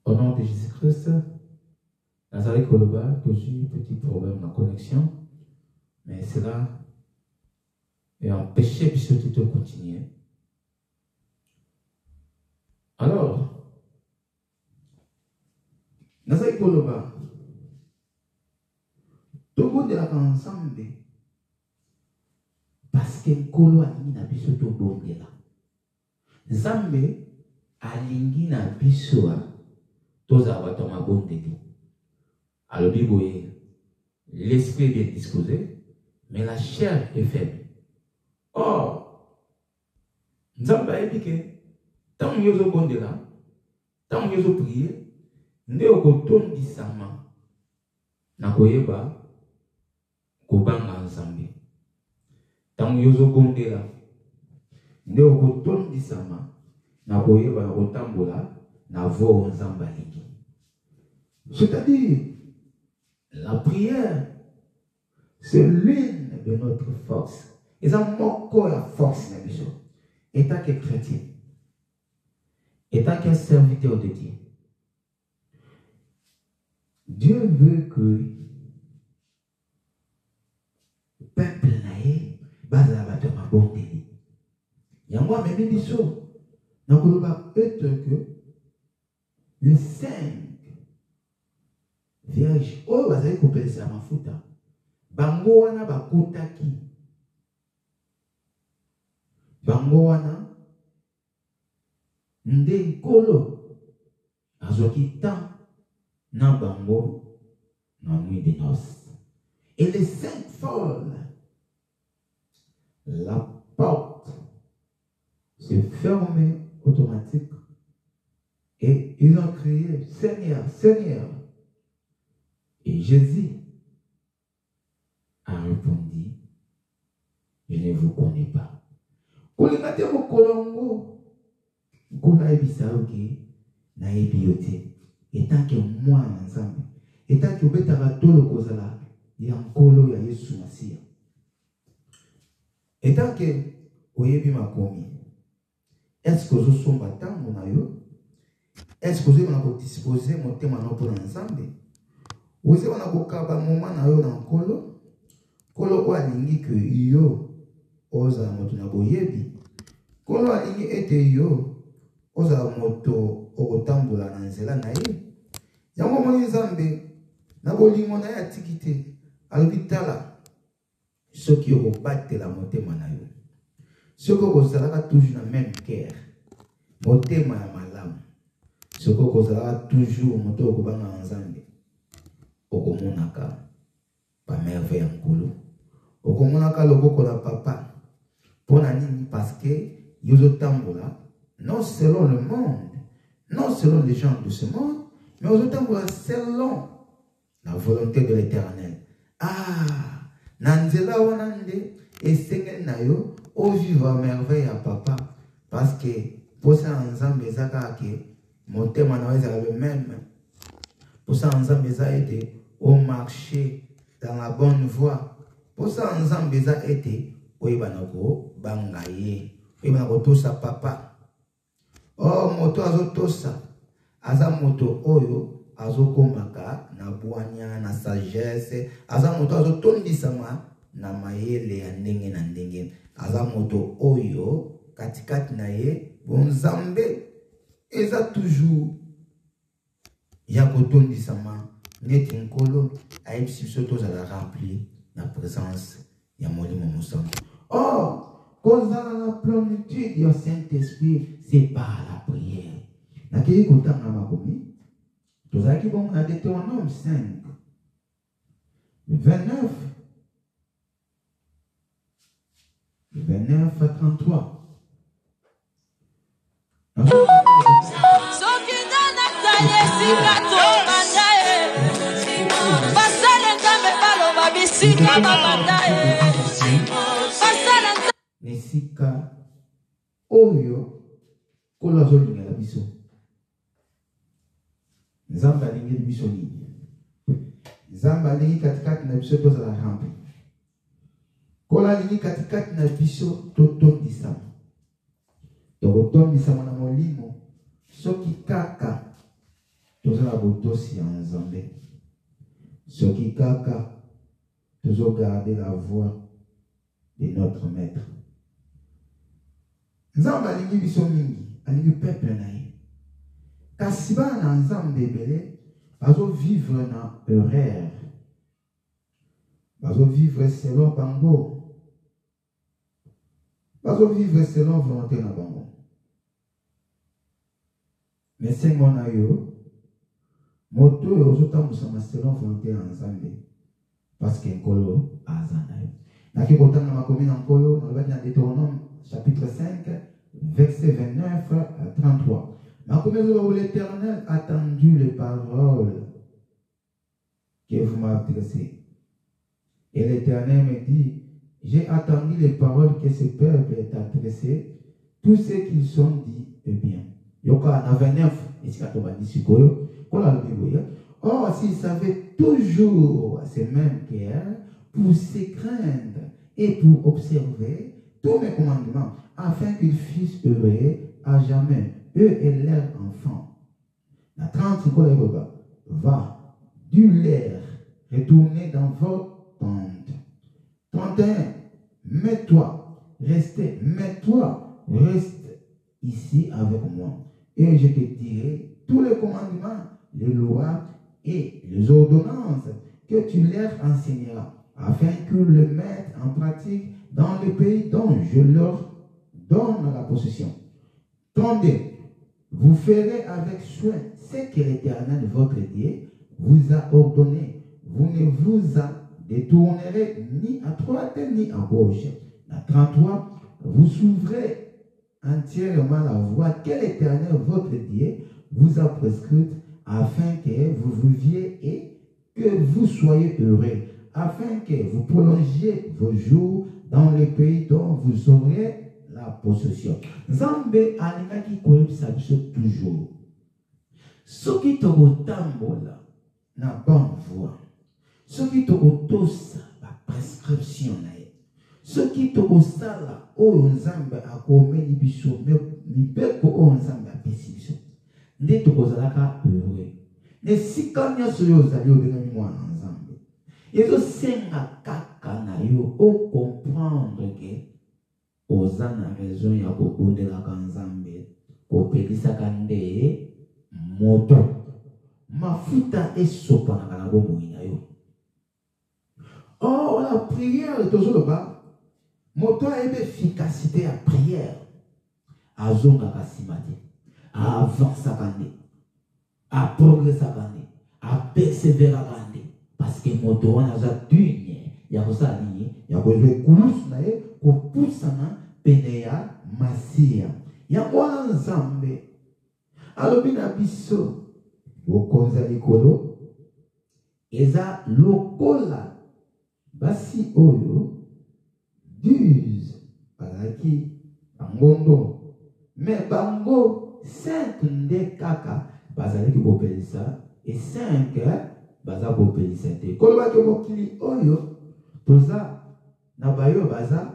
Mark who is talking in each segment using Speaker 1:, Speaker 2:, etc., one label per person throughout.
Speaker 1: Au nom de Jésus-Christ, Nazaré Koloba, toujours petit problème de connexion, mais cela est empêché de continuer. Alors, Nazaré Koloba, tout le monde est ensemble parce que Nkolo alingi na biso to bondela. Nzambe alingi na biso toza bato mabondeli. Alors biboye, l'esprit est bien disposé, mais la chair est faible. Or, Nzambe a dit que tant que vous bondela, tant que vous priez, ne okotondi sama na koyeba kobanga Nzambe. Tant que vous bondela, ne okotondi sama na koyeba kotambola na vo Nzambe alingi. C'est-à-dire, la prière, c'est l'une de notre force. Et ça manque la force de Dieu. Étant que chrétien, étant qu'un serviteur de Dieu, Dieu veut que le peuple naïe base la bataille ma bonté. Il y a moi même des choses. Dans le bas être que les 5 vierges, oh, vous avez coupé ça ma fouta. Bango wana bakotaki. Bango wana nde nkolo azwaki temps na bango na nuit de noces. Et les 5 folles, la porte se fermait automatique et ils ont crié Seigneur, Seigneur. Et Jésus a répondu, je ne vous connais pas. Kolingate mo kolongo, kola ebisa oke na ebiote. Etant que moi ensemble, etant que betara tolo kozala ya nkolo ya Yesu Masia. Etant que oyebi makomi, est-ce que vous sommes batango na yo? Est-ce que vous avez disposé mon thème pour ensemble? Vous avez un moment na yo na nkolo, kolo alingi que yo oza moto na boyebi, kolo alingi ete yo oza moto okotambola na nzela na ye. Yango moni Nzambe na bolingo na ya tikite alobi tala soki okobatela motema na yo, soki okozalaka toujours na même cœur, motema ya malamu, soki okozalaka toujours moto okobanga Nzambe, okomonaka pa merveille ya nkolo, okomonaka loboko la papa. Pour nini? Parce que yozo tambola non selon le monde, non selon les gens de ce monde, mais yozo tambola selon la volonté de l'Éternel. Ah, nanzela wanande esenge na yo o vivre à merveille à papa, parce que pour ça ensemble ezaka ke motema na weza le même. Pour ça ensemble eza été au marché dans la bonne voie. Pour ça ensemble eza été oyebanako bangaye, oyebanako tosa papa. Oh moto azo tosa, aza moto oyo azo komaka na bwanya na sagesse, aza moto azo tondisama na mayele ya ndenge na ndenge, aza moto oyo katikati na ye bonzambe eza toujours ya kotondisama neti nkolo ayebisi biso tozala rempli na présence ya molimo mosantu. Or, kozala la plénitude du Saint-Esprit, c'est par la prière. Nakei kotanga makomi, tozalaki bon na Deutéronome 5, 29 à 33. Nesika oyo kola zolinga la biso. Nzamba alingi biso nini? Nzamba alingi katikati na biso tozala rampe. Kola alingi katikati na biso totondisama. Tokotondisama na molimo soki kaka Tous la botosi en Zambé. Ce qui kaka, toujours garder la voix de notre maître. Nzamba alingi biso mingi, alingi peuple na ye. Kasi bana nzambe ebele bazo vivre na erreur. Bazo vivre selon bango. Bazo vivre selon volonté na bango. Mais c'est mon ayo. Moto et aux autres nous selon volonté en Zambie. Parce qu'un colo a Zanaï. N'a qui content dans ma commune en colo, dans le Deutéronome, chapitre 5, verset 29 à 33. Ma commune où l'Éternel a attendu les paroles que vous m'avez adressées. Et l'Éternel me dit, j'ai attendu les paroles que ce peuple est adressé, tout ce qu'ils sont dit est bien. Yoka na 29, et si tu vas dire or, s'ils savaient toujours ces mêmes guerres pour se craindre et pour observer tous mes commandements, afin qu'ils fussent heureux à jamais, eux et leurs enfants. La 30, va du l'air retourner dans votre tente. 31, mets-toi, reste ici avec moi. Et je te dirai tous les commandements, les lois et les ordonnances que tu leur enseigneras, afin qu'ils le mettent en pratique dans le pays dont je leur donne la possession. Tendez, vous ferez avec soin ce que l'Éternel votre Dieu vous a ordonné. Vous ne vous en détournerez ni à droite ni à gauche. La 33, vous s'ouvrez entièrement la voie que l'Éternel votre Dieu vous a prescrite, afin que vous viviez et que vous soyez heureux, afin que vous prolongiez vos jours dans le pays dont vous aurez la possession. Nzambe alingaki koyebisa biso toujours. Soki tokotambola na bonne voie, soki tokotosa ba prescription na ye, soki tokosala oyo Nzambe akomeli biso mibeko oyo Nzambe apesi biso, nde tokozalaka heureux. Ne sika nyonso oyo ozali obengami mwana Nzambe, ezosenga kaka na yo okomprendre ke oza na raison ya kobondelaka Nzambe, kopelisaka nde moto mafuta esopanaka na bomoi na yo. Or la prière tozoloba moto ayebi efficacité ya prière azongaka nsima te, avansaka nde, aprogresaka nde, aperseveraka nde, parce que moto wana aza digne ya kosala nini, ya kozwa ekulusu na ye kopusana pene ya masiya. Yango wana Nzambe alobi na biso bokonzi ya likolo eza lokola basi oyo duse bazalaki bangondo, mais bango 5 nde kaka bazalaki kopelisa e 5 baza kopelisa te. Kolobaki mokili oyo toza na bayo baza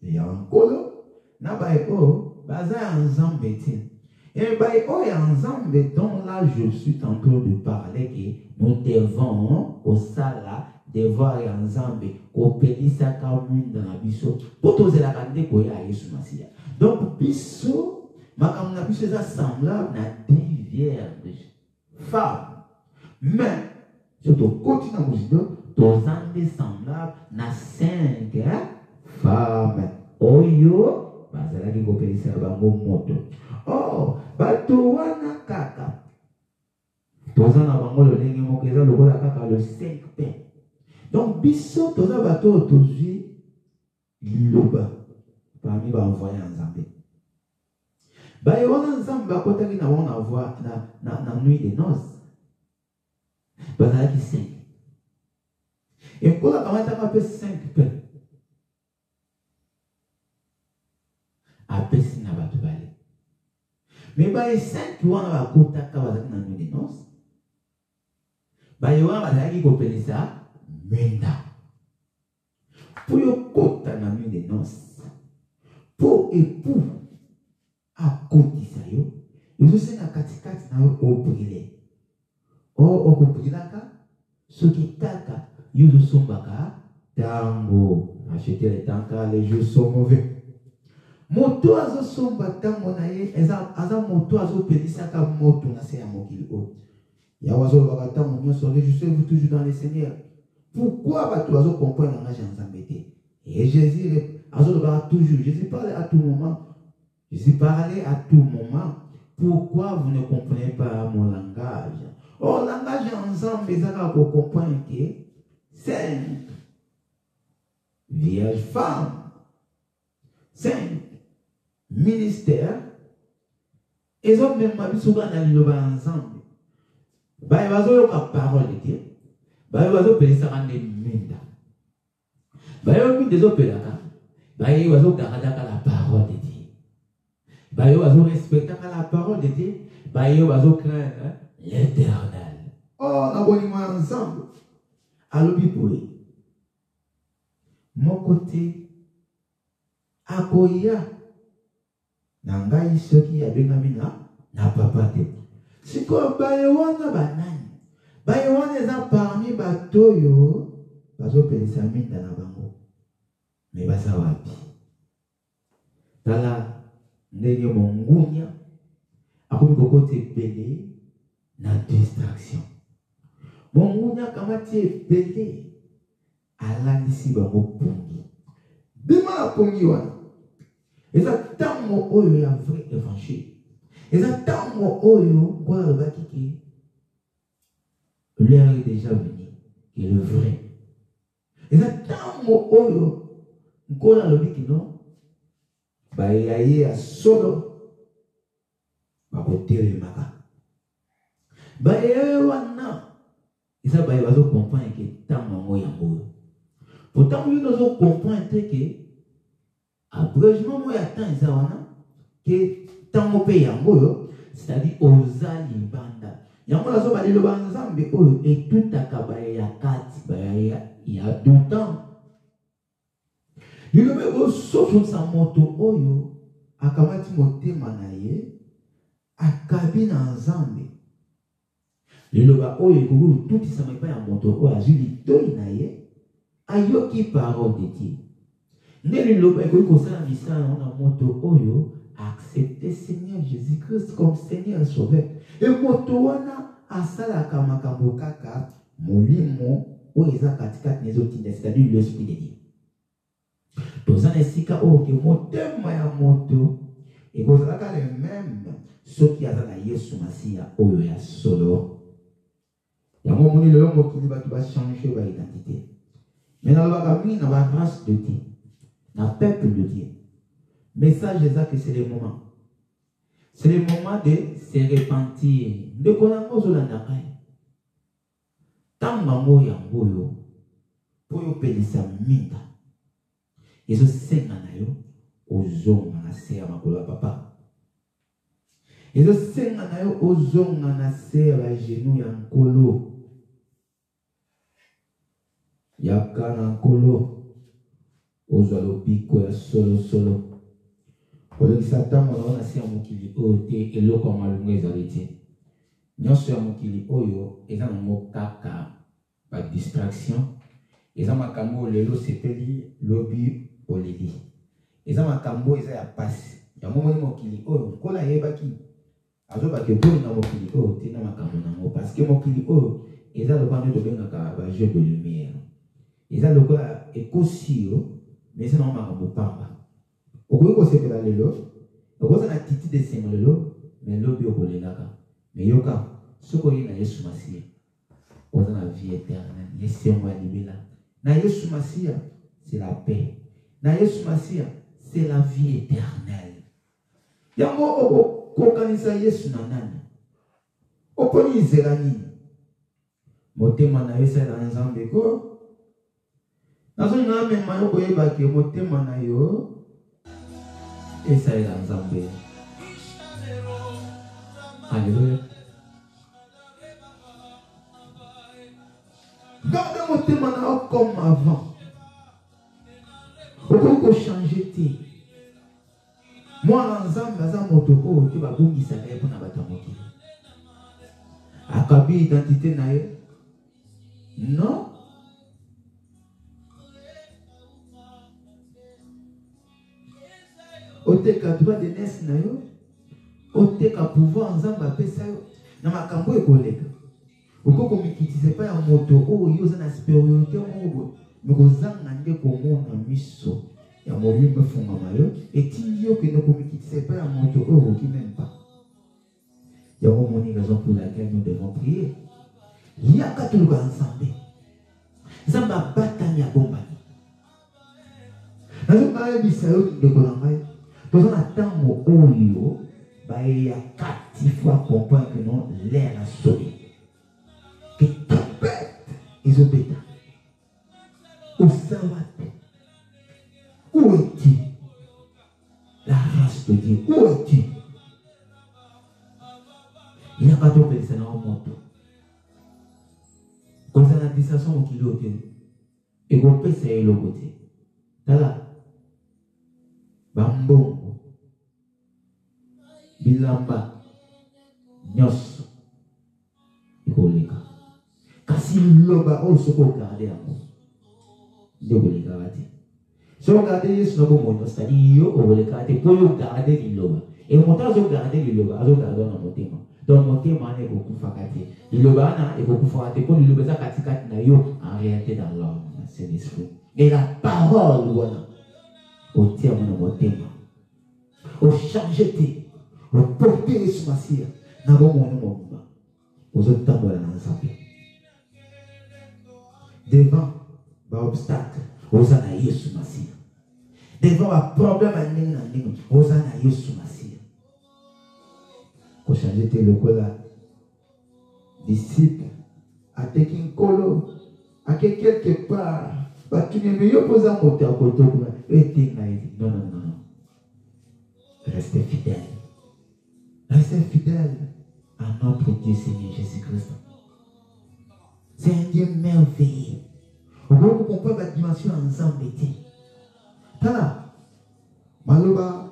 Speaker 1: ya nkolo, na baye oyo baza ya Nzambe te. Et baye oyo ya Nzambe, dont là je suis en train de parler que nous devons au sala devoir ya Nzambe kopelisaka mwinda na biso po tozelaka nde koya Yesu Masiya. Donc biso makambo na biso eza semblable na 10 vierges femmes, mais je te continue na mozido toza nde semblable na 5 femmes oyo bazalaki kopelisa bango moto. Oh, bato wana kaka toza na bango lolenge moko eza lokola kaka le 5 pain. Donc biso toza bato tozwi liloba parmi baenvoye ya Nzambe. Baye wana Nzambe akotaki na wana voix na nuit de noces bazalaki 5. Ekola kamataka pe 5 pain apesi na bato bale. Mais baye 5 wana bakotaka bazalaki na nuit de noces, baye wana bazalaki kopelisa menda. Pour yo kota na nuit de noces, pour époux akotisa yo, ezosenga katikati na yo obrile.
Speaker 2: okupilaka soki kaka yo zosombaka tango. Acheter les tankas, les jours sont mauvais. Moto azo somba tango na ye aza moto azo pelisaka moto na se ya mokili o. Ya wazo baka tango nyonso je sais vous toujours dans le Seigneur. Pourquoi bato azo comprendre langage ya Nzambe te? Et Jésus azo baka toujours, Jésus parlait à tout moment. Jésus parlait à tout moment. Pourquoi vous ne comprenez pas mon langage? Oh, langage ya Nzambe ezaka ko comprendre que sainte Vierge femme, saint ministère, et autres même ma vie souvent dans le ensemble. Bah il va y avoir parole de Dieu. Bah il va y avoir ça rendre minda. Bah il va y avoir des opéras. Bah il va y avoir la parole de Dieu. Bah il va y avoir respecter la parole de Dieu. Bah il va y avoir craindre l'Éternel. Oh, on a ensemble. Alors bipoui. Mon côté, akoya, nangai soki abengamina na papa te. Siko bayewana banani, bayewana eza parmi batoyo, bazo pelisa minda na bango. Me basa wapi? Tala ndenge mongunya, akomi kokote pele na distraction. Mongunya kamati pele. Alandisi bango pongi. Bima la pongi wana. Eza tango oyo ya vrai évangile. Eza tango oyo kwa lobaki ki l'heure est déjà venue, qui est le vrai. Eza tango oyo kwa lobaki non ba yaye ya solo ba kotele maka. Ba yaye wana eza ba yazo comprendre que tango ngo yango. Pourtant, nous devons comprendre que, abrégement, moi, attends, que tant qu'on paye c'est-à-dire aux alibanda. Yango la soba de l'obanzambe, et tout à kabaye ya kat, il y a 2 temps. Il y a même sauf sa moto oyo, akamati motema na ye, akabina nzambe. Le loba oyo, tout ça me paye en moto oyo, azuli toi na ye. Ayoki parole de Dieu. Neli loba ko kosala misala na moto oyo accepter Seigneur Jésus-Christ comme Seigneur et Sauveur. Et moto wana asala makambo kaka molimo oyo eza katikati nezotinda, c'est-à-dire l'esprit de Dieu. Tozana esika oyo ke motema ya moto ekozalaka le même soki aza na Yesu Masiya oyo ya solo. Yango moni lelo mokili bato ba changer ba identité. Mais dans la grâce de Dieu, dans le peuple de Dieu, message est que c'est le moment. C'est le moment de se repentir. De connaître la nakai. Tant mango yango yo, pour yo pelisa minda. Et ce senga na yo, ozonga na se ya makolo papa. Et ce senga na yo, ozonga na se ya genou ya nkolo. Yakana nkolo ozalo piko ya solo kolekisa ntango na wana se ya mokili oyo te eloko malungu ezali te. Nyonso ya mokili oyo eza nango kaka ba distraction. Eza makambo lelo sepeli lobi oleli. Eza makambo eza ya pasi. Yango moni mokili oyo nkola yebaki azobaki boyi na mokili oyo te na makambo nango parce que mokili oyo eza lokando tobengaka ba jeu de lumière. Ils ont le quoi écosio, mais c'est normal comme pamba. Au bout de ce que là lelo, au bout de la titi de ces lelo, mais l'obi au bout là. Mais yoka, ce qu'on y a Yesu Masiya, on a la vie éternelle. Yesu on va libérer là. Na Yesu Masiya, c'est la paix. Na Yesu Masiya, c'est la vie éternelle. Yango obo kokanisa Yesu nanani. Oponi zelani. Motema na Yesu na Nzambe ko. Nazo nga mema yo koyeba ke motema na yo esa ila Nzambe. Alléluia. Garde motema na yo comme avant. Oko changer te. Moi na Nzambe aza moto ko te babungisa na epona bato mokili. akabi identité na ye. Non. Oteka droit de naissance na yo. Oteka pouvoir nzamba pesa yo. Na makambo ekoleka. Okoko mikitize pa ya moto oyo za na supériorité mo mais kozanga nde komona miso ya mobimbe fungama yo etindi yo kende komikitize pa ya moto oyo qui même pas. Il y a une raison pour laquelle nous devons prier. Il y a quatre jours ensemble. Zamba batanya bombani. Nazo ba bisayo de kolanga. Tozo na tango oyo ba ya 4 fois comprendre que non l'air a sauvé. Que tempête ils obéissent. Au sabat. Où es-tu? La race de Dieu. Où es-tu? Il n'y a pas de personne dans le monde. Comme ça, la distraction qui est au côté. Et vous pouvez essayer le côté. Tala. Bambongo. Bilamba. Nyos. Il faut les gars. Kasi loba o se ko garder à moi. De vous les garder. Si vous gardez ce nom, c'est-à-dire yo vous les garder pour vous garder le loba. Et mon temps vous garder le loba, vous garder dans mon thème. Donc mon thème est beaucoup fakati. Le loba na est beaucoup fakati pour le loba ça katikati na yo en réalité dans l'homme, c'est l'esprit. Et la parole voilà. Au terme de mon thème. Au changer au porter ce masia. Na bon mon aux autres temps voilà ensemble. Devant l'obstacle, aux anaïs sous masia. Devant un problème à n'ing, aux anaïs sous masia. Pour changer le cola, disciple, à tekin colo, à quelque part, bah tu n'es mieux posé un moteur côté, et non, non, non, non. Restez fidèle. Restez fidèle à notre Dieu Seigneur Jésus-Christ. C'est un Dieu merveilleux. On peut comprendre la dimension ensemble. Tala, Maloba,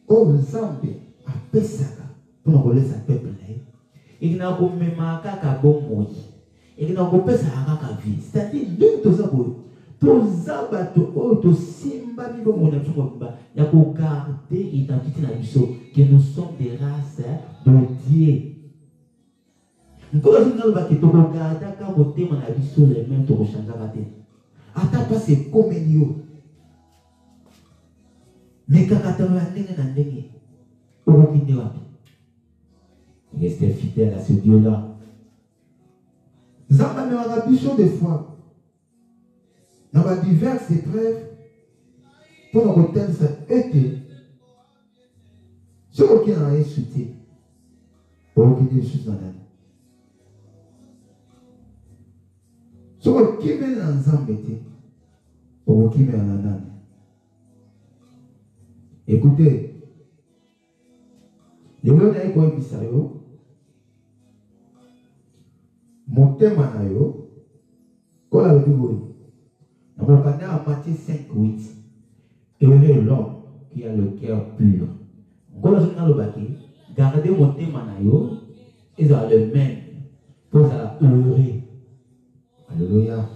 Speaker 2: oh, Zambé, à Pesaka, pour nous relayer sa peuple. Il n'a pas même un bon mot. Il n'a pas un vie. C'est-à-dire, nous, tous abato, oh, tous simba, nous, mon ami, il y a pour garder l'identité que nous sommes des races de Dieu. Nous avons dit que tu regardes quand vous êtes dans la vie sur les mains, tu vas changer la tête. Attends pas, c'est comme nous. Mais quand tu as un ndenge, tu vas quitter la vie. Restez fidèle à ce Dieu-là. Zamba me rabichon des fois. Dans diverses épreuves, pour nous retenir ça, été. Ce qui a un soutien, pour quitter les choses dans la vie. So qui met ensemble, pour qui met en âme. Écoutez, le monde a écouté Bisayo, mon thème à yo, quand la vie dans mon canal en Matthieu 5:8, heureux l'homme qui a le cœur pur. Quand la vie le bâti, gardez mon thème à yo, ils ont le même pour ça heureux. Alléluia.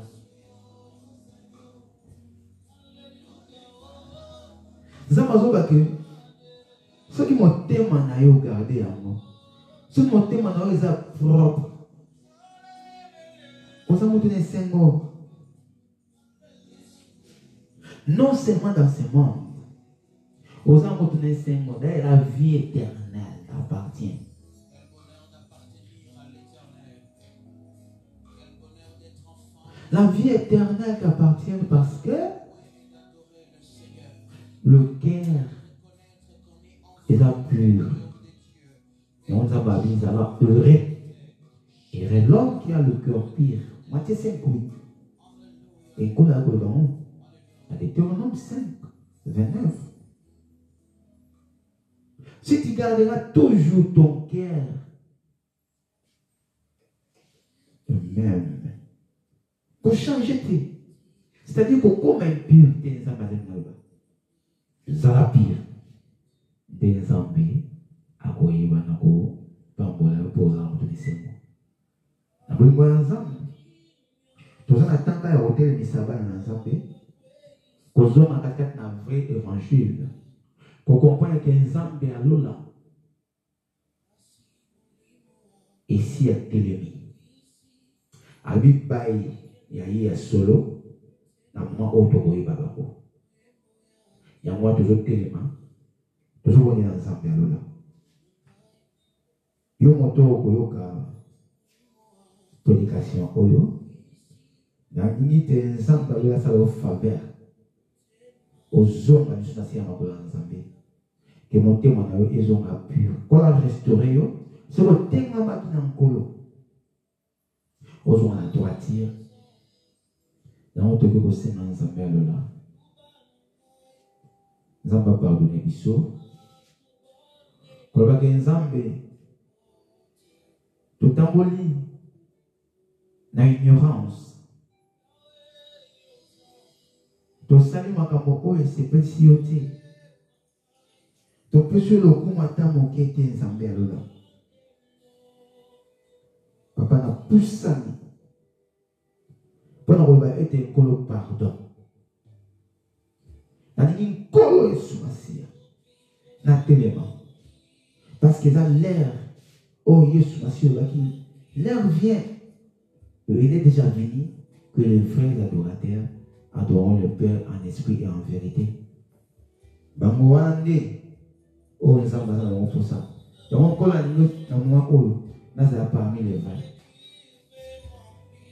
Speaker 2: Ceux qui m'ont témoigné gardé à moi, ceux qui m'ont témoigné est propre. Vous avez montré 5 mots. Non seulement dans ce monde, vous avez montré 5 mots. La vie éternelle appartient. La vie éternelle qui appartient parce que le cœur est pur. Et on va dire alors heureux. Heureux l'homme qui a le cœur pur. Matthieu 5:8. Et qu'on a devant à Deutéronome 5:29. Si tu garderas toujours ton cœur même. Pour changer, c'est-à-dire que comme impur, des pire, des zambés, à quoi il va n'avoir pambola poza na moto lisengo na bolingo ya nzambe toza na tanga ya kotelemisa bana na nzambe kozonga katikati na vrai évangile kokomprendre ke nzambe alola esi atelemi abi bai ya ye ya solo na mwa oyo tokoyeba bango yango wana tozotelema tozobonela nzambe alola yo moto okoyoka prédication oyo nalingi te nzambe alola asala yo faveur ozonga lisu na se ya makolo ya nzambe ke motema na yo ezonga pure kola restaure yo soki otengamaki na nkolo ozonga na droitire yango tokoki kosenga nzambe alola nzambe apardone biso kolobaki nzambe totamboli na ignorance tosali makambo oyo esepelisi yo te topesi yo lokumu ata moke te nzambe alola papa napusani mpona koloba ete nkolo pardon nalingi nkolo Yesu Masiya natelema parce que dans l'air oh Yesu Masiya olobaki l'air vient il est déjà venu que les vrais adorateurs adorons le Père en esprit et en vérité bango wana nde oyo nzambe aza nango mposa yango nkolo alingi na moma oyo nazala parmi les vrais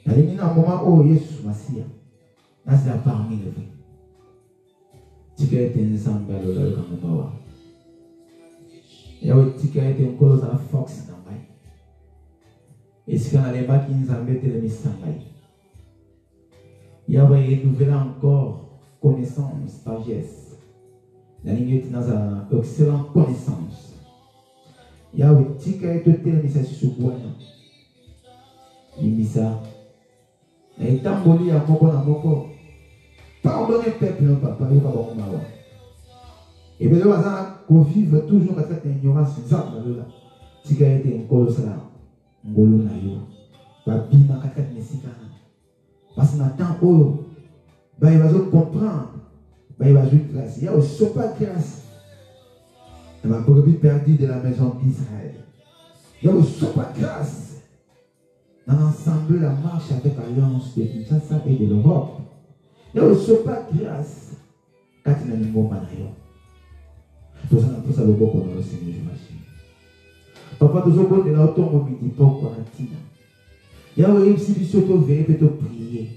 Speaker 2: nalingi na moma oyo Yesu Masiya nazala parmi les vrais tika ete nzambe alola yoka moma wana yawe tika ete nkolo ozala force na ngai esika nalembaki nzambe etelemisa ngai yawe renouvela encore connaissance sagesse nalingi ete nazala na excellente connaissance yawe tika ete otelemisa susu wana limisa na etamboli ya moko na moko pardonne peuple no papa yoka bango mawa ebele baza kovivre toujours katikati na ignorance nzambe alola tika ete nkolo osala ngolo na yo babima katikati na esika na parce que na temps oyo baye bazocomprendre baye bazwi grâce ya osopa grâce na babrebis perdu de la maison d'Israël ya osopa grâce dans l'ensemble la marche avec alliance de Kinshasa et de l'Europe ya osopa grâce kati na lingomba na yo toza na mposa loboko na yo Seigneur Jésus papa tozobondela otongo midi pokwa na ntina yawe oyebisi biso toveye mpe toprie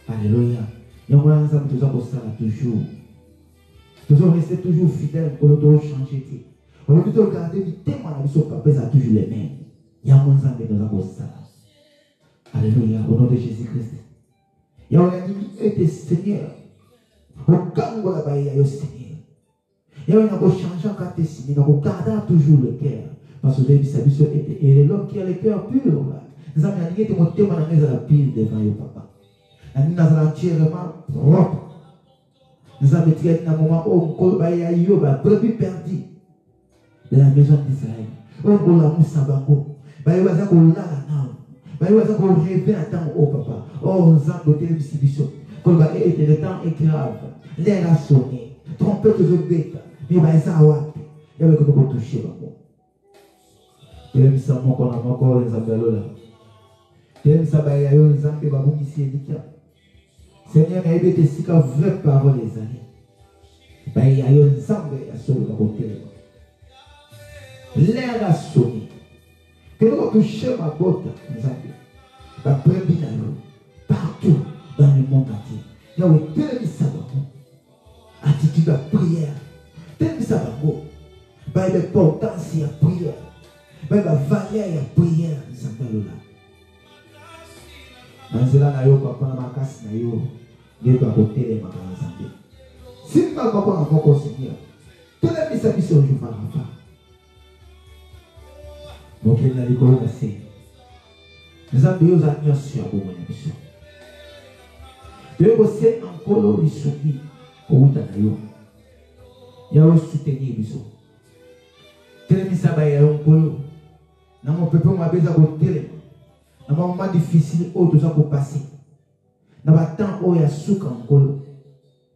Speaker 2: alleluya yango ya nzambe toza kosala toujours tozoreste toujours fidèle nkolo tochange te olobi togarde mitema na biso papa ezala toujours les mêmes yango nzambe toza kosala alleluya au nom de Jésus Christ yawe yanimi ete Seigneur okangola bayeya yo Seigneur yawe nakochangeaka te simi nakogarda toujours le cœur parce que oyebisa biso ete et l'homme qui a le cœur pur nzambe nalingi ete motema na ngai ezala pire devant yo papa nalingi nazala entièrement propre nzambe tikaki na moment oyo nkolo bayeya yo babrebis perdu de la maison d'Israël oyo kolamusa bango baye baza kolala nao baye baza koreve na ntango oyo papa oyo nzambe otelemisi biso koloba ete le temps est grave l'air a sonné trompette ezobeta me baeza wapi yawe koto kotouche bango telemisa moko na moko oyo nzambe alola telemisa bayeya yo nzambe babongisi elikya Seigneur nayebi ete esika vraie parole ezali bayeya yo nzambe asolola kotelema l'air a sonné que nous toucher ma botte nzambe babrebi na yo partout dans le monde entier yawe telemisa bango attitude ya prière telemisa bango bayeba importance ya prière bayeba valeur ya prière nzambe alola na nzela na yo papa na makasi na yo nde toakotelemaka na nzambe simba moko na moko Seigneur telemisa biso juvarafa mokeli na likolo na se nzambe yo ozala nyonso ya bomoi na biso toyei kosenga nkolo lisungi kowuta na yo yawe soutenir biso telemisa bayeya yo nkolo Dans mon peuple, on m'a besoin de télé. Dans mon moment difficile, où tout ça pour passer. Dans le temps où il y a souk en colo.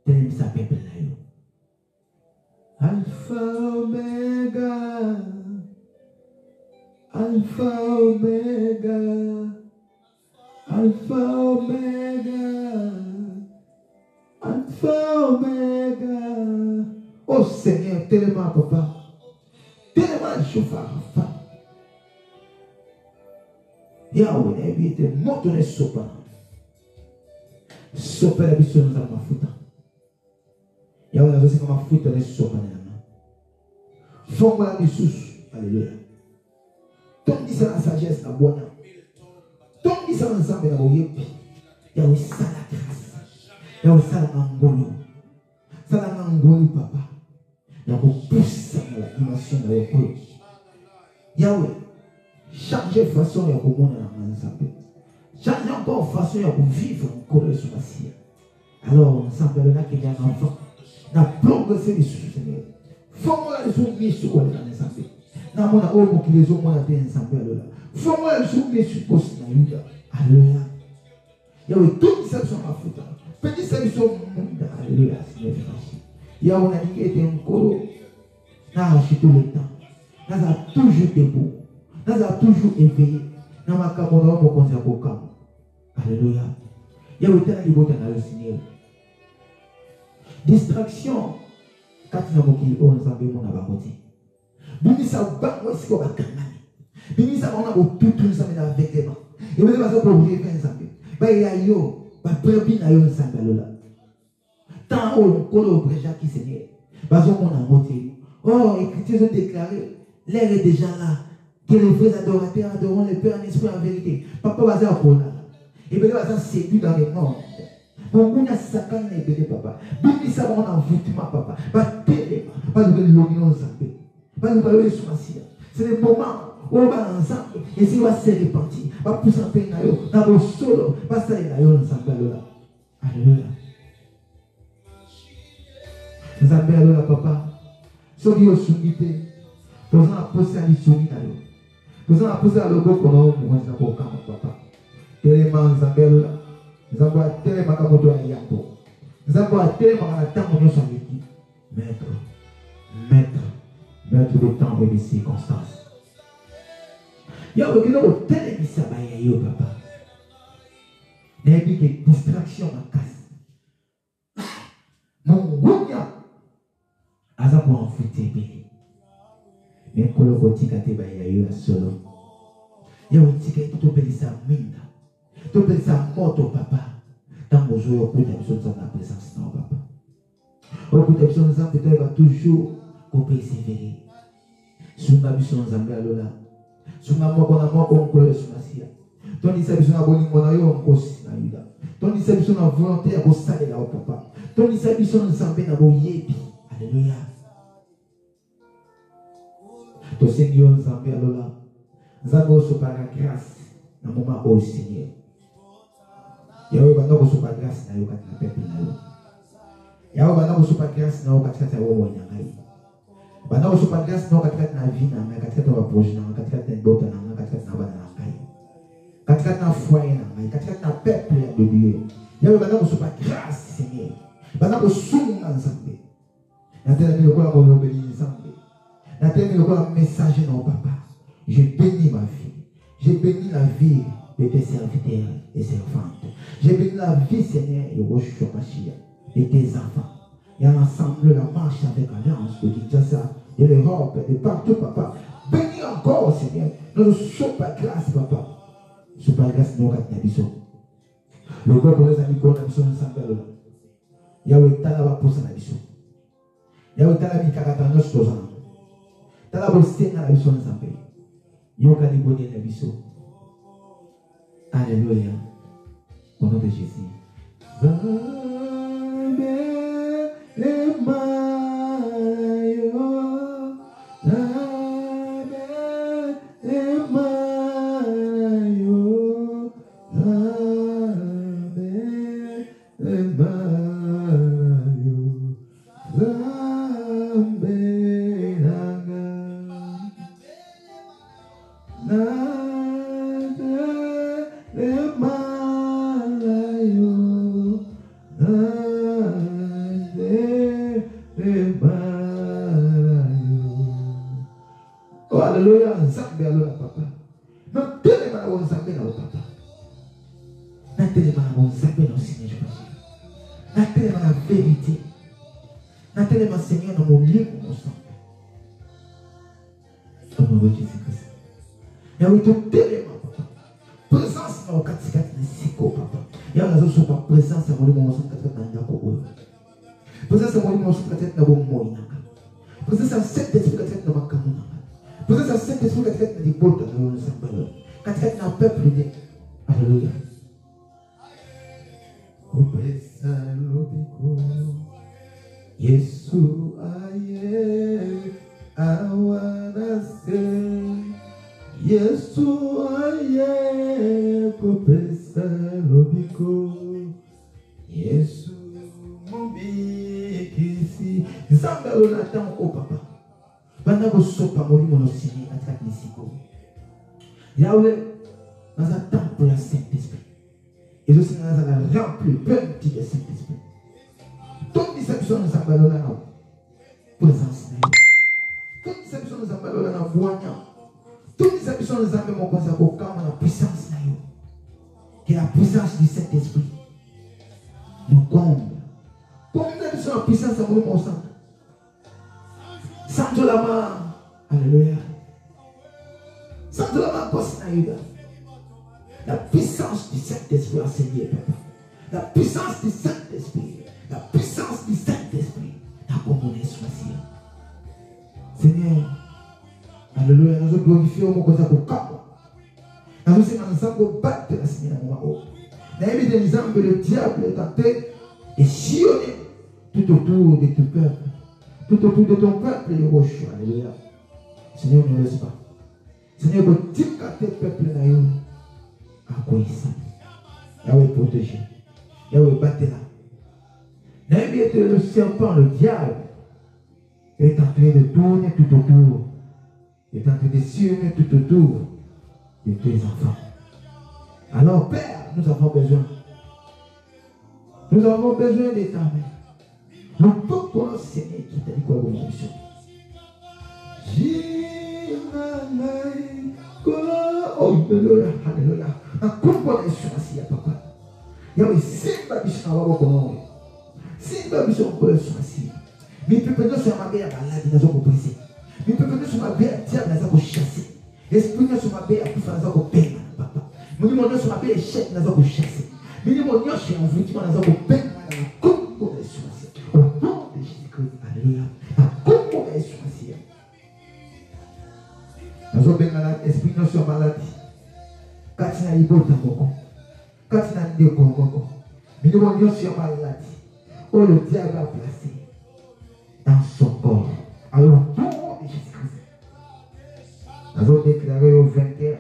Speaker 2: Télé, ça peuple là. Alpha Omega. Alpha Omega. Alpha Omega. Alpha Omega. Oh Seigneur, tellement papa. Tellement chauffard. Yahweh, il était mort dans les sopas. Sopa la biso nous a mafuta. Yahweh a aussi comme mafuta les sopas. Fongo la biso. Alléluia. Tom dit ça la sagesse la bonne. Tom dit ça ensemble la boye. Yahweh ça la grâce. Yahweh ça la mangolo. Ça la mangolo papa. Yahweh pousse la dimension de Yahweh. Yahweh changer façon de comment on a ensemble. Changer encore façon de vivre encore le sourcil. Alors ensemble là qu'il y a un enfant. Na progresser les sous Seigneur. Faut moi les soumis sur quoi les ensemble. Na mon a omo qui les omo na bien ensemble là. Faut moi les soumis sur poste na yuda. Alléluia. Yahweh tout ça sont ma faute. Petit ça ils sont monde. Alléluia Seigneur. Yahweh n'a dit était un colo. Na acheté tout le temps. Na a toujours debout. Na a toujours éveillé. Na ma kamona mo konza ko kam. Alléluia. Yahweh t'a dit bon dans le Seigneur. Distraction. Quand tu n'as pas qu'il on s'en veut mon abakoté. Bini sa ba moi c'est quoi kamani. Bini sa on a tout ça mais avec les mains. Et vous allez pour ouvrir ensemble. Ba ya yo, ba prebi na yo ensemble là. Tant on kolo breja qui Seigneur. Ba zo mon amoté. Oh, écritures ont déclaré l'air est déjà là. Que les vrais adorateurs adoreront le Père en esprit en vérité. Papa va dire pour là. Et bien va séduit dans les mondes. Bon, on a sacan les bébés papa. Bibi ça on envoûtement papa. Pas télé, pas de l'union ensemble. Pas de parler sur ma scie. C'est le moment où on va ensemble et si on va se repentir. Pas pousser en peine dans le solo. Pas ça et ensemble là. Alléluia. Nous appelons là papa. Soki yo sungité. Posant la pose à l'issue là. Posant la pose à logo qu'on a moins à boka papa. Tellement Zambel là. Nous avons tellement à moto à Yambo. Nous avons tellement à la temps où nous sommes ici. Maître de temps et de circonstances. Il y a aucune telle mission à yo papa. Il y a des distractions en casse. Mon gounia. Aza pour en foutre bébé. Mais quand le côté kate ba yo solo. Il y a un ticket tout peut ça minda. Tout peut ça moto papa. Tant que je au côté de son présence non papa. Au côté de son sang peut-être va toujours persévérer. Sur ma mission Zambé alola. Sur ma mort qu'on colle sur ma sia. Ton disciple na boni mona yo on kosi na yuda. Ton disciple na volonté à kosaler là papa. Ton disciple na Zambé na boyebi. Alléluia. Ton Seigneur Zambé alola. Zambé so par la grâce dans moment au Seigneur. Yahweh bana ko so par grâce na yo kat na peuple na yo. Yahweh bana ko so par grâce na yo kat kat wo wonya ngai. Bana ko so par grâce na yo kat kat na vie na ngai kat kat wa projet na kat kat na bota na ngai kat kat na bana na ngai. Kat kat na foyer na ngai kat kat na peuple de Dieu. Yahweh bana ko so par grâce Seigneur. Bana ko sunga nzambe. Na tena mi ko ko no béni nzambe. Na tena mi ko message na papa. Je bénis ma vie. Je bénis la vie de tes serviteurs et servantes. Je bénis la vie, Seigneur, de tes enfants. Et ensemble, la marche avec alliance de Kinshasa, de l'Europe, de partout, papa. Bénis encore, Seigneur. Nous ne sommes pas grâce, papa. Nous ne sommes pas grâce, nous, Katnabiso. Le corps pour les amis qu'on a besoin ensemble. Yahweh, t'as la pour ça, Nabiso. Yahweh, t'as la vie, Kakata, nos choses. T'as la bossée, t'as la besoin ensemble. Yoka di bonne Nabiso. Alléluia. Au nom de Jésus.
Speaker 1: Na
Speaker 2: papa. Non, tellement on s'appelle au papa. Non, tellement on s'appelle au Seigneur Jésus. Non, tellement la vérité. Non, tellement Seigneur dans mon livre, mon sang. Au nom de Jésus-Christ. Il y a eu tout tellement, papa. Présence dans le 4-4 Siko, papa. Il y a raison sur ma présence à mon livre, mon sang, 4-4 Nako. Présence à mon livre, mon sang, 4-4 Nako, mon sang. Présence à cet esprit, 4-4 Nako, mon sang. Présence à cet esprit, 4-4 Nako, mon sang. 4-4 Nako, peuple de Alléluia. Yesu aye awanase Yesu aye kopesa lobiko Yesu mubikisi Zamba lonatan o papa Bana go sopa moli monosini atak nisiko Yahweh dans un temps pour la Saint-Esprit et je suis dans la remplie petit de Saint-Esprit toute déception nous abandonne à la présence toute déception nous abandonne à la voyant toute déception nous abandonne à la puissance que la puissance du Saint-Esprit nous comble comme nous sommes en puissance à mon sang sans la main alléluia sans la main la puissance du Saint-Esprit enseigné papa la puissance du Saint-Esprit la puissance du Saint-Esprit la communauté choisie. Seigneur, alléluia, nous glorifions mon côté pour cap. Nous sommes ensemble battre la Seigneur. Nous avons des exemples le diable est tenté et sillonner tout autour de ton peuple. Tout autour de ton peuple, il roche. Alléluia. Seigneur, ne laisse pas. Seigneur, que tu tes peuples à quoi ils sont. Yahweh protéger. Yahweh battre là. Le serpent, le diable, est en train de tourner tout autour. Il est en train de sillonner tout autour de tes enfants. Alors, Père, nous avons besoin. Nous avons besoin de ta main. Nous pouvons Seigneur qui t'a dit quoi pour mon mission. Oh, alléluia, alléluia. Un coup de bonheur sur la scie, papa. Il y a eu 5 babichons à voir. Si nous avons besoin de choisir, mais peut être sur ma belle malade, nous avons brisé. Mais peut être sur ma belle diable, nous avons chassé. Esprit sur ma belle pour faire nous avons payé, papa. Nous avons sur ma belle échec, nous avons chassé. Mais nous avons sur un vêtement, nous avons payé, comme pour les choisir. Au nom de Jésus-Christ, alléluia. Comme pour les choisir. Nous avons bien malade, esprit sur maladie. Quand il y a une bonne temps, quand il y a une bonne temps, mais nous avons sur maladie. Oh, le diable a placé dans son corps. Alors, au nom de Jésus-Christ, nous avons déclaré au vainqueur,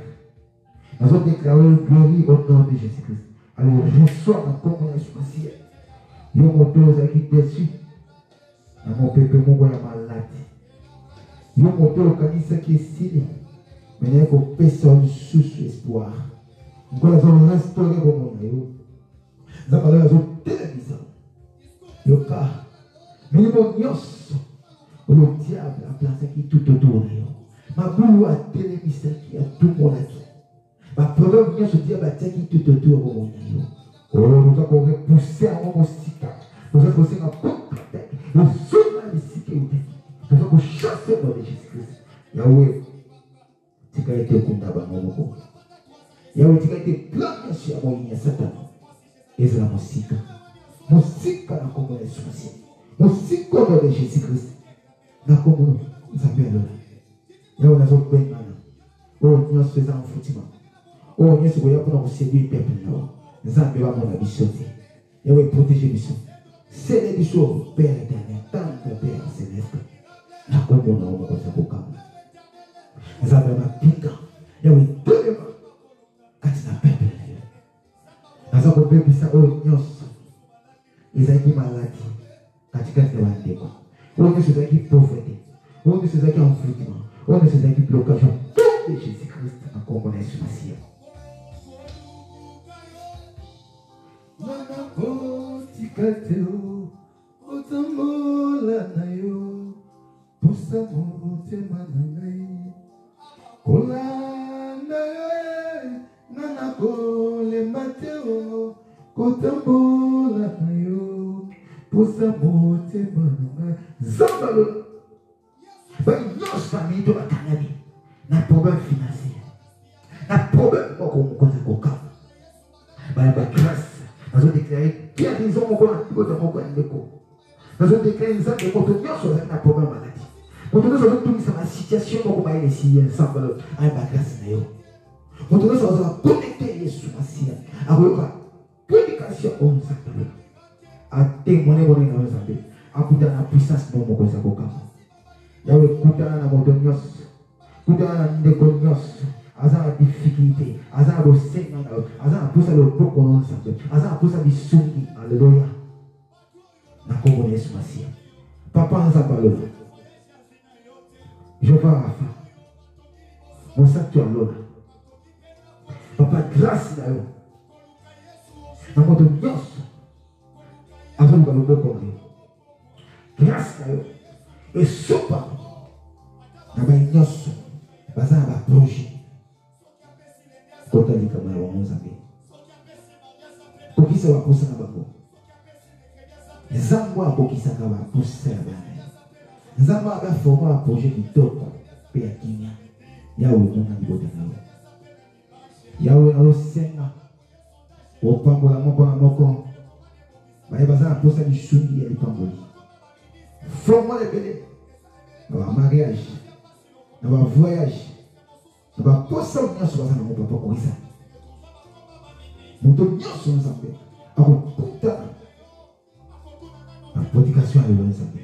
Speaker 2: nous avons déclaré au glory au nom de Jésus-Christ. Alors, reçois ma communion spatiale. Il y a mon dos qui est dessus. Mon pépé, mon bois malade. Il y a mon dos qui est stylé. Mais il y a un personne sous espoir. Nous allons restaurer mon monde. Nous allons téléviser. Le cas, mais le diable a placé qui tout autour de nous. Ma boule a télévisé qui a tout mon acquis. Ma preuve vient se dire qui tout autour de nous. Oh, nous avons repoussé à mon sika. Nous avons repoussé à mon tête. Nous sommes à l'essiquer. Nous avons chassé dans le Jésus-Christ. Yahweh, tu as été condamné à mon mot. Yahweh, tu as été plané sur mon ligne Satan. Et c'est la mon sika. Mon sika na komona esprit. Mon sika de Jésus-Christ. Na komona Isabelle. Yahweh nazo benana. Oh, nous faisons un foutima. Oh, nous sommes pour nous séduire le peuple. Nous avons besoin de la bichotte. Yahweh protéger bichot. C'est les bichots, Père éternel, tant que Père céleste. Na komona on va se boka. Nous avons besoin de pinga. Yahweh demain. Quand tu n'as peuple. Nous avons besoin de ça. Oh, nous ezaki maladi katikati ya bandeko oyo nyonso ezalaki pauvreté oyo nyonso ezalaki envoûtement oyo nyonso ezalaki blocage de Jésus-Christ na kombo na Yesu Masiya mwana kotika te otambola na yo posa motema na ngai kolanda Otambola yo, posa mote mananga. Zambalo. Bah, nos familles de la Canada, n'a problème financier, n'a problème pour qu'on connaisse au cas. Bah, grâce, nous avons déclaré guérison au coin de mon coin de l'écho. Nous avons déclaré une sorte de contenance sur un problème maladie. Quand nous avons tout mis sur la situation pour qu'on aille ici ensemble, à la grâce de Dieu. Quand nous avons connecté les sous-massiers, à la prédication, on s'appelle, à témoigner mon énergie, à écouter la puissance de mon coin de l'écho. Yawe kutana na modonyos, kutana na ndekonyos, azana difficulté, azana bosenga, azana posa le poko non sabe, azana posa bisungi, alléluia. Na kombo Yesu Masia. Papa nzabalo. Je vais Rafa. Mon sanctuaire lola. Papa grâce na yo. Na modonyos. Azana le poko non. Grâce na yo. Et sopa. Na ba nyoso baza ba projet kota likama ya Mozambique kokisa wa posa na bango nzambo akokisa ka ba posa ya bana nzambo aka forma ba projet kitoko pe ya kinya yawe mona libota nawo yawe alosenga opambola moko na moko baye baza na posa bisungi ya lipamboli forma lebele na ba mariage na ba voyage na ba posa nyonso baza na mo papa koisa moto nyonso nzambe akokuta na prédication ya lelo nzambe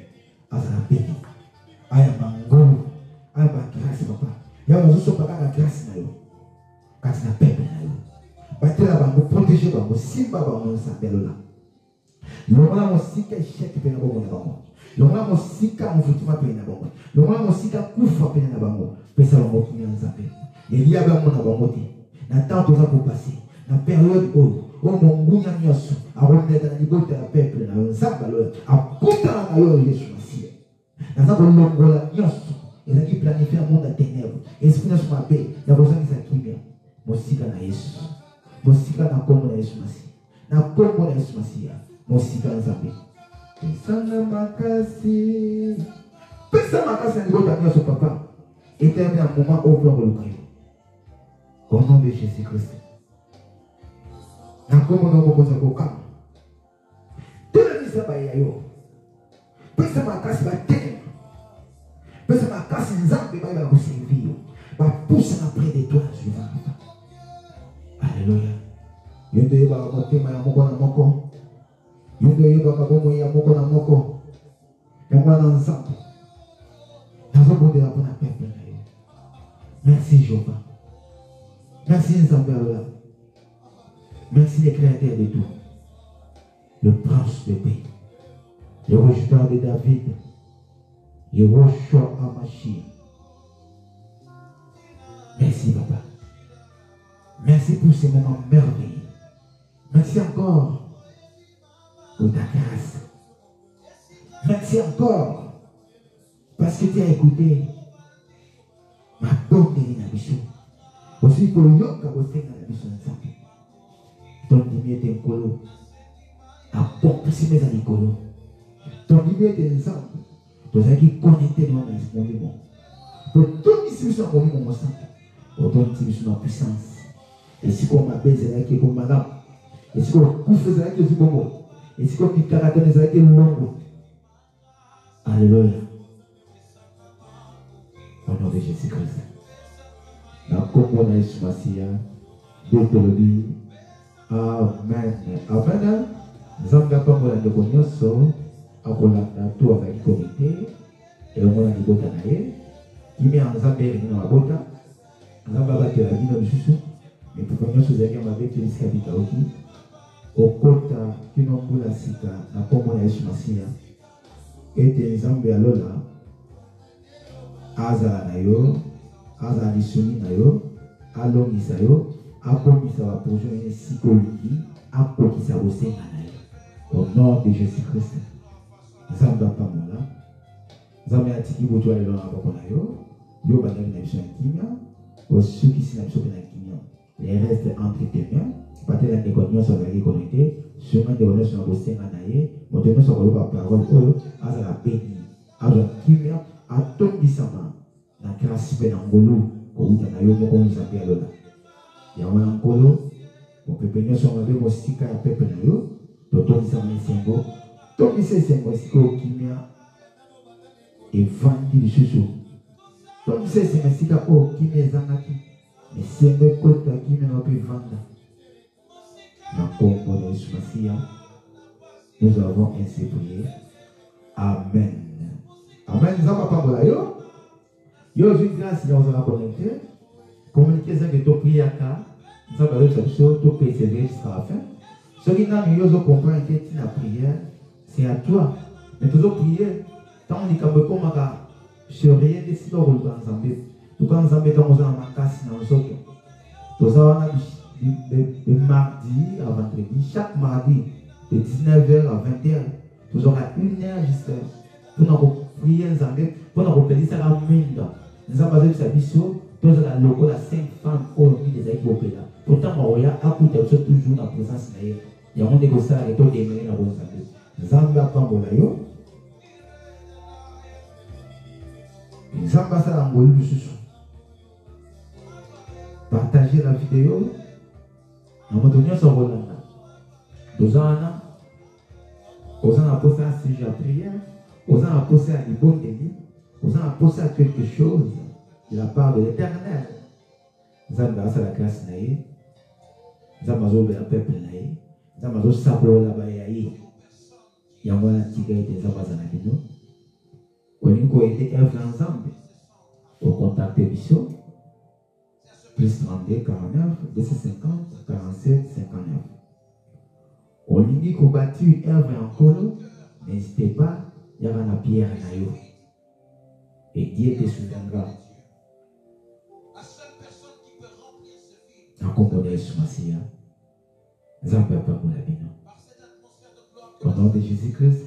Speaker 2: azala peni aya mangolu aya bagrâce papa yawe azosopaka na grâce na yo kati na peuple na yo batela bango protéger bango simba bango nzambe lola longola mosika échec mpe na bongo na bango longola mosika mvutuma mpe na bango longola mosika kufa mpe na bango pesa bango kimia nzambe elia bango na bango te na temps toza kopase na période oyo mongunya nyonso akometa na libota ya peuple na yo nzambe aloya akutana na yo Yesu Masia naza kolongola nyonso ezalaki planifie na monde ya ténèbre esprit nyonso mabe ya kozangisa kimia mosika na Yesu mosika na kombo na Yesu Masia na kombo na Yesu Masia mosika nzambe pesanga makasi pesa makasi na libota nyonso papa éternel un moment au plan de l'Ukraine. Au nom de Jésus-Christ. Na kombo na moko za kokama. Tena misaba ya yo. Pesa makasi ba tena. Pesa makasi nzambe ba ba kuservir. Ba pousse na près de toi suivant. Alléluia. Yondo yeba ba motema ya moko na moko. Yondo yeba ba bomo ya moko na moko. Ya mwana nzambe. Nazo bondela pona peuple. Merci Jéhovah. Merci Nzambalola. Merci le créateur de tout. Le prince de paix. Le rejeteur de David. Le Rochor Amachia. Merci papa. Merci pour ces moments merveilleux. Merci encore pour ta grâce. Merci encore parce que tu as écouté ma bonne na biso aussi pour yoka bosenga na biso nzambe ton dimier te nkolo a pompusi meza likolo ton dimier te nzambe tozalaki connecté na molimo totondisi biso na molimo mosantu otondisi biso na puissance esika mabe ezalaki po malamu esika okufa ezalaki ozwi bongo esika mikaratene ezalaki longo. Alléluia. Au nom de Jésus-Christ. Na kombo na Yesu Masia, Dieu te le dit. Amen. Amen. Nzambe apambola ndeko nyonso akolanda to azali komite elongo na libota na ye kimi ya nzambe elingi na mabota nzambe abatela bino lisusu mipoko nyonso ezalaki ya mabe tolisika bikauki okota kino mbula sika na kombo na Yesu Masia ete nzambe alola azala na yo azala lisuni na yo alongisa yo akomisa baprojet ene sika olingi akokisa bosenga na yo au nom de Jésus-Christ. Nzambe apambola nzambe atiki boto ya lelo na maboko na yo yo bandaki na biso ya kimia osukisi na biso mpe na kimia les restes entre tes mains Peut-être la négociation sur la connecté, sur la négociation sur le Seigneur naïe, mon Dieu sur la parole, à la béni, à la kimia, à tout disama, la grâce pénangolo, au ta naïo, mon qu'on nous appelle là. Yawa angolo, mon pépé sur la mon sika à pépé naïo, tout disama sengo, tout disama sengo, siko kimia, et vandi de chouchou. Tout disama sika o kimia zangaki, mais sengo kota kimia no pe vanda. Nous avons ainsi prié. Amen. Amen. Nous avons pas de yo. Yo, je grâce, nous avons connecté. Communiquer ça que tu pries à cas. Nous avons cette chose, tu persévérer jusqu'à la fin. Ce qui n'a pas de comprendre que la prière, c'est à toi. Mais tu dois prier. Tant on dit que comme je rien décidé de vous ensemble. Tout ensemble, quand vous avez ma casse dans le sol. Nous avons de mardi à vendredi, chaque mardi, de 19h à 20h, nous aurons 1 heure jusqu'à pour nous prier ensemble, pour nous appeler ça la minda. Nous avons besoin de sa mission, nous avons la logo, la 5 femmes au milieu des aïeux. Pourtant, on a écouté toujours la présence de l'aïe. Il y a un négociateur et tout démarrer la bonne santé. Nous avons pas de l'aïe. Nous avons passé à l'angolo du sous. Partagez la vidéo. Nous avons donné ce rôle-là. Nous avons posé à ce sujet à prière. Nous avons posé à des bons délits. Nous avons posé à quelque chose de la part de l'Éternel. Nous avons passé à la grâce naïe. Nous avons passé au peuple naïe. Nous avons passé à la bayaï. Il y a un petit gars qui est à la guinou. On a été ensemble. Au contact de Bishop. Plus 32, 49, 250, 47, 59. On dit qu'on bâtit une œuvre en colo, n'hésitez pas, il y aura la pierre à naïo. Et Dieu te soutiendra. En compagnie sur ma scia, nous n'avons pas pour la vie. Au nom de Jésus-Christ,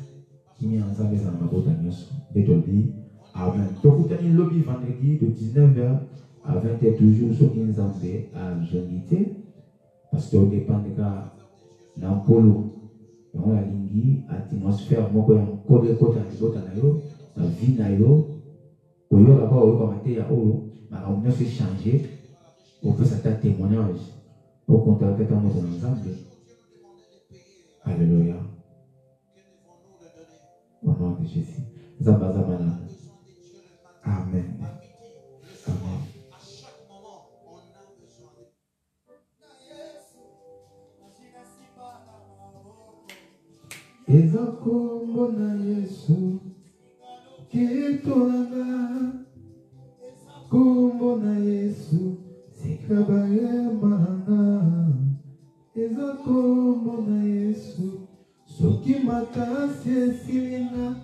Speaker 2: qui m'y ensemble dans ma boîte à nous, de Dolby, amen. Donc, vous tenez le lobby vendredi de 19h. Avant de toujours ce qui nous a fait à Jonité, parce qu'on dépend de cas dans polo, dans la ligne, atmosphère, moi quand on colle côté à l'autre la vie naïo, au lieu là-bas on va mettre à eau, mais on ne fait changer, on peut s'attaquer témoignage, au contraire que dans notre ensemble. Alléluia. Au nom de Jésus. Zabazamana. Amen. Amen. Eza kombo na Yesu kitolanga kombo na Yesu sikabaye malanga eza kombo na Yesu soki makasi esilinga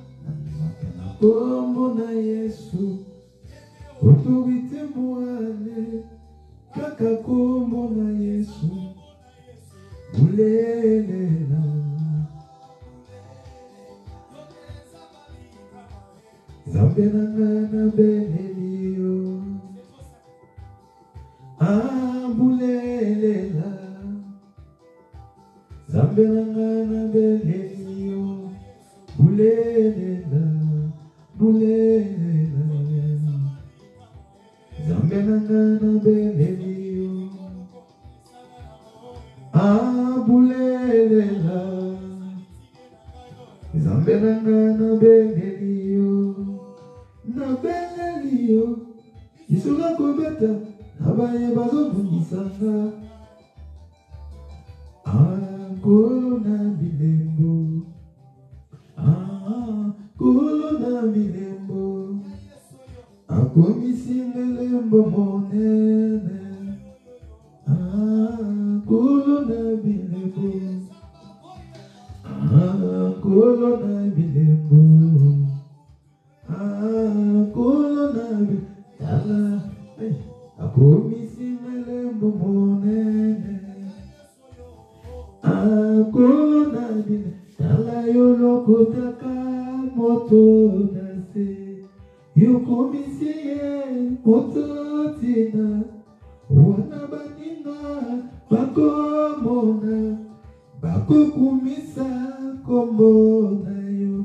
Speaker 2: na kombo na Yesu autorité moale kaka kombo na Yesu bulelela Zambenanga benelio ambulelela Zambenanga benelio bulelela bulelela Zambenanga benelio ambulelela Zambenanga benelio na benelio isola kobeta nabaye bazobungisanga kolo na bilembo kolo na bilembo akomisi ngelembo monene kolo na bilembo kolo na bilembo tala akomisi melembo monene akonabine tala yolokotaka moto nase yokomisi ye moto tina wana baninga bakomo Nakukumisa kombo na yo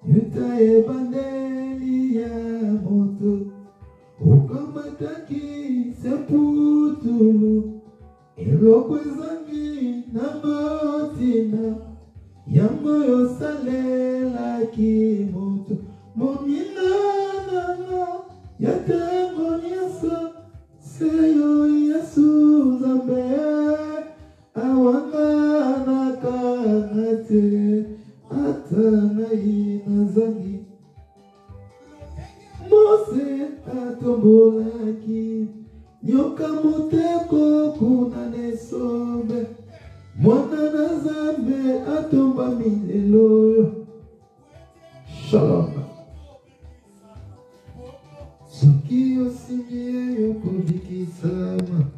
Speaker 2: yuta ebandeli ya moto okamataki seputulu eloko ezangi na motina yango yosalelaki moto moninga nanga ya ntango nyonso seyo Yesu Nzambe awanganaka na te ata ngai nazangi Mose atombolaki nyoka moteko kuna nesombe mwana na Nzambe atombami lelo. Shalom. Soki osimbi ye yokobikisama